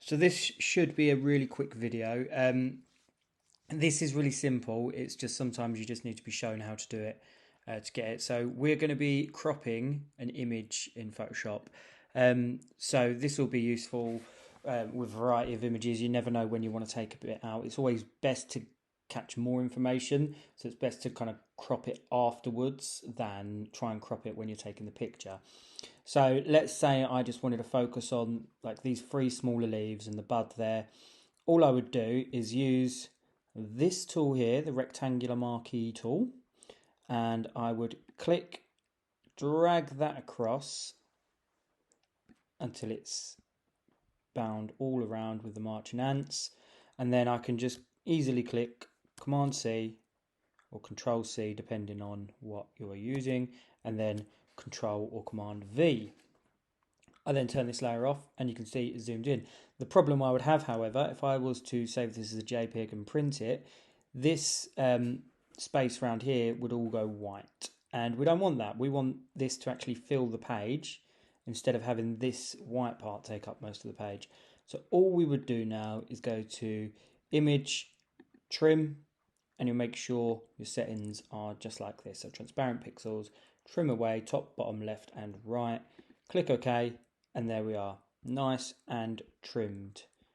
So this should be a really quick video. This is really simple. It's just sometimes you just need to be shown how to do it to get it. So we're going to be cropping an image in Photoshop. So this will be useful with a variety of images. You never know when you want to take a bit out. It's always best to catch more information. So it's best to kind of crop it afterwards than try and crop it when you're taking the picture. So let's say I just wanted to focus on like these three smaller leaves and the bud there. All I would do is use this tool here, the rectangular marquee tool, and I would click, drag that across until it's bound all around with the marching ants, and then I can just easily click Command C or Control C depending on what you're using, and then Control or Command V. I then turn this layer off and you can see it's zoomed in. The problem I would have, however, if I was to save this as a JPEG and print it, this space around here would all go white. And we don't want that. We want this to actually fill the page instead of having this white part take up most of the page. So all we would do now is go to Image, Trim, and you'll make sure your settings are just like this. So transparent pixels, trim away, top, bottom, left and right. Click OK, and there we are, nice and trimmed.